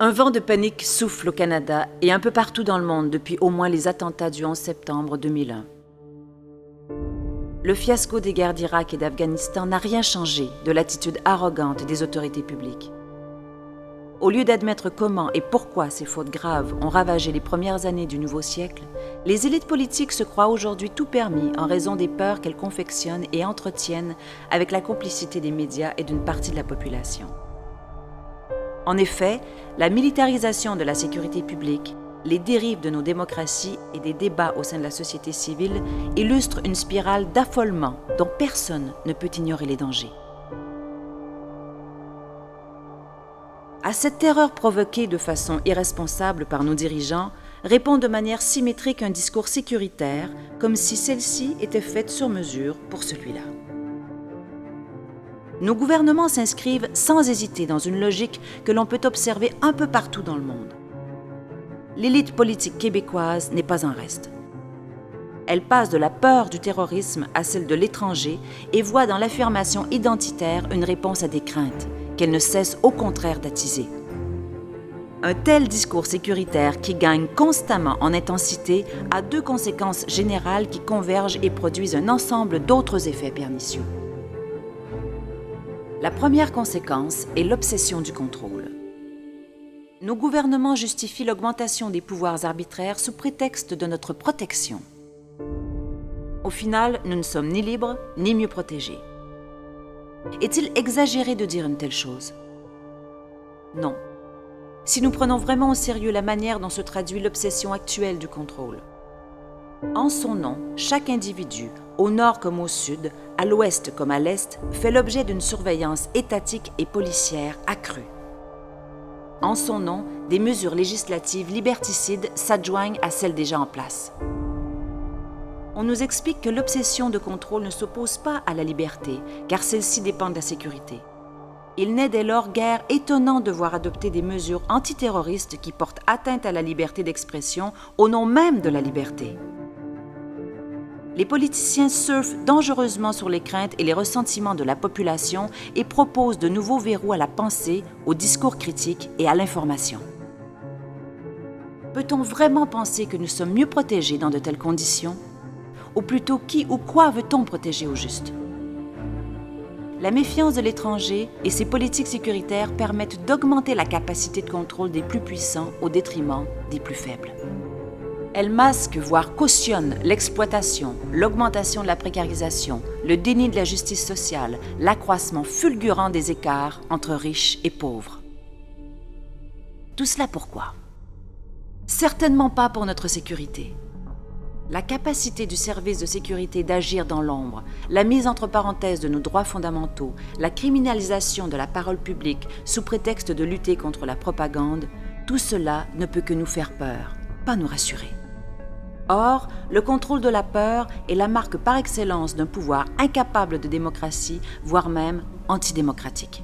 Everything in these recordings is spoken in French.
Un vent de panique souffle au Canada et un peu partout dans le monde depuis au moins les attentats du 11 septembre 2001. Le fiasco des guerres d'Irak et d'Afghanistan n'a rien changé de l'attitude arrogante des autorités publiques. Au lieu d'admettre comment et pourquoi ces fautes graves ont ravagé les premières années du nouveau siècle, les élites politiques se croient aujourd'hui tout permis en raison des peurs qu'elles confectionnent et entretiennent avec la complicité des médias et d'une partie de la population. En effet, la militarisation de la sécurité publique, les dérives de nos démocraties et des débats au sein de la société civile illustrent une spirale d'affolement dont personne ne peut ignorer les dangers. À cette terreur provoquée de façon irresponsable par nos dirigeants, répond de manière symétrique un discours sécuritaire, comme si celle-ci était faite sur mesure pour celui-là. Nos gouvernements s'inscrivent sans hésiter dans une logique que l'on peut observer un peu partout dans le monde. L'élite politique québécoise n'est pas en reste. Elle passe de la peur du terrorisme à celle de l'étranger et voit dans l'affirmation identitaire une réponse à des craintes qu'elle ne cesse au contraire d'attiser. Un tel discours sécuritaire qui gagne constamment en intensité a deux conséquences générales qui convergent et produisent un ensemble d'autres effets pernicieux. La première conséquence est l'obsession du contrôle. Nos gouvernements justifient l'augmentation des pouvoirs arbitraires sous prétexte de notre protection. Au final, nous ne sommes ni libres ni mieux protégés. Est-il exagéré de dire une telle chose? Non. Si nous prenons vraiment au sérieux la manière dont se traduit l'obsession actuelle du contrôle. En son nom, chaque individu, au nord comme au sud, à l'ouest comme à l'est, fait l'objet d'une surveillance étatique et policière accrue. En son nom, des mesures législatives liberticides s'adjoignent à celles déjà en place. On nous explique que l'obsession de contrôle ne s'oppose pas à la liberté, car celle-ci dépend de la sécurité. Il n'est dès lors guère étonnant de voir adopter des mesures antiterroristes qui portent atteinte à la liberté d'expression au nom même de la liberté. Les politiciens surfent dangereusement sur les craintes et les ressentiments de la population et proposent de nouveaux verrous à la pensée, au discours critique et à l'information. Peut-on vraiment penser que nous sommes mieux protégés dans de telles conditions? Ou plutôt, qui ou quoi veut-on protéger au juste? La méfiance de l'étranger et ses politiques sécuritaires permettent d'augmenter la capacité de contrôle des plus puissants au détriment des plus faibles. Elles masquent, voire cautionnent l'exploitation, l'augmentation de la précarisation, le déni de la justice sociale, l'accroissement fulgurant des écarts entre riches et pauvres. Tout cela pourquoi? Certainement pas pour notre sécurité. La capacité du service de sécurité d'agir dans l'ombre, la mise entre parenthèses de nos droits fondamentaux, la criminalisation de la parole publique sous prétexte de lutter contre la propagande, tout cela ne peut que nous faire peur, pas nous rassurer. Or, le contrôle de la peur est la marque par excellence d'un pouvoir incapable de démocratie, voire même antidémocratique.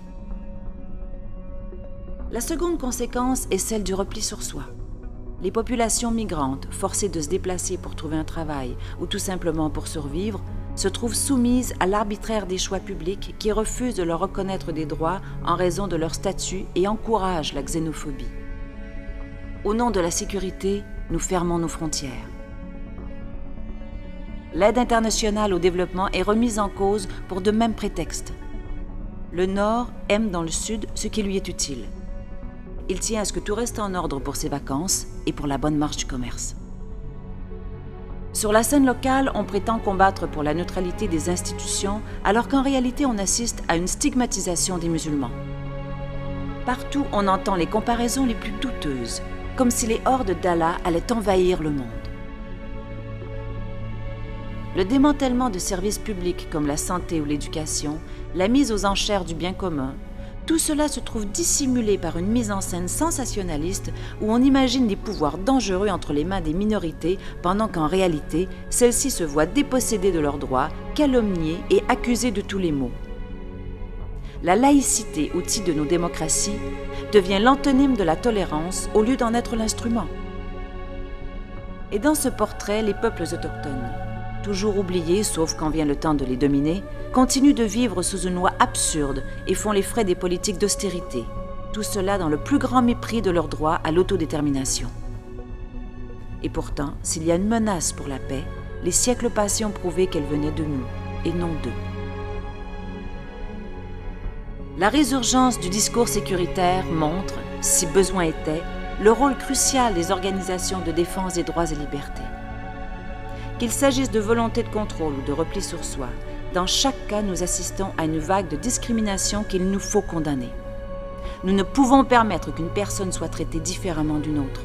La seconde conséquence est celle du repli sur soi. Les populations migrantes, forcées de se déplacer pour trouver un travail ou tout simplement pour survivre, se trouvent soumises à l'arbitraire des choix publics qui refusent de leur reconnaître des droits en raison de leur statut et encouragent la xénophobie. Au nom de la sécurité, nous fermons nos frontières. L'aide internationale au développement est remise en cause pour de mêmes prétextes. Le Nord aime dans le Sud ce qui lui est utile. Il tient à ce que tout reste en ordre pour ses vacances et pour la bonne marche du commerce. Sur la scène locale, on prétend combattre pour la neutralité des institutions, alors qu'en réalité, on assiste à une stigmatisation des musulmans. Partout, on entend les comparaisons les plus douteuses, comme si les hordes d'Allah allaient envahir le monde. Le démantèlement de services publics comme la santé ou l'éducation, la mise aux enchères du bien commun, tout cela se trouve dissimulé par une mise en scène sensationnaliste où on imagine des pouvoirs dangereux entre les mains des minorités pendant qu'en réalité, celles-ci se voient dépossédées de leurs droits, calomniées et accusées de tous les maux. La laïcité, outil de nos démocraties, devient l'antonyme de la tolérance au lieu d'en être l'instrument. Et dans ce portrait, les peuples autochtones, toujours oubliés sauf quand vient le temps de les dominer, continuent de vivre sous une loi absurde et font les frais des politiques d'austérité, Tout cela dans le plus grand mépris de leur droit à l'autodétermination. Et pourtant, s'il y a une menace pour la paix, les siècles passés ont prouvé qu'elle venait de nous et non d'eux. La résurgence du discours sécuritaire montre, si besoin était, le rôle crucial des organisations de défense des droits et libertés. Qu'il s'agisse de volonté de contrôle ou de repli sur soi, dans chaque cas, nous assistons à une vague de discrimination qu'il nous faut condamner. Nous ne pouvons permettre qu'une personne soit traitée différemment d'une autre.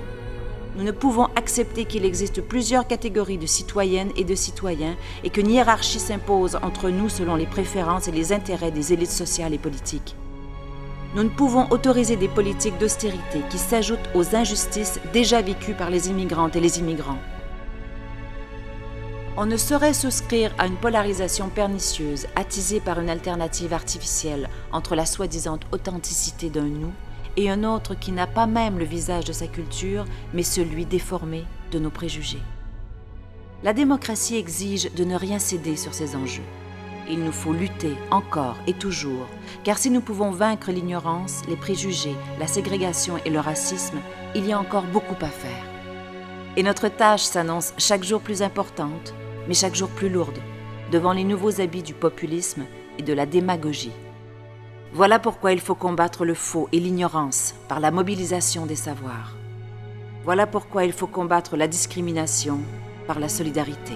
Nous ne pouvons accepter qu'il existe plusieurs catégories de citoyennes et de citoyens et qu'une hiérarchie s'impose entre nous selon les préférences et les intérêts des élites sociales et politiques. Nous ne pouvons autoriser des politiques d'austérité qui s'ajoutent aux injustices déjà vécues par les immigrantes et les immigrants. On ne saurait souscrire à une polarisation pernicieuse attisée par une alternative artificielle entre la soi-disant authenticité d'un nous et un autre qui n'a pas même le visage de sa culture, mais celui déformé de nos préjugés. La démocratie exige de ne rien céder sur ces enjeux. Il nous faut lutter encore et toujours, car si nous pouvons vaincre l'ignorance, les préjugés, la ségrégation et le racisme, il y a encore beaucoup à faire. Et notre tâche s'annonce chaque jour plus importante, mais chaque jour plus lourde, devant les nouveaux habits du populisme et de la démagogie. Voilà pourquoi il faut combattre le faux et l'ignorance par la mobilisation des savoirs. Voilà pourquoi il faut combattre la discrimination par la solidarité.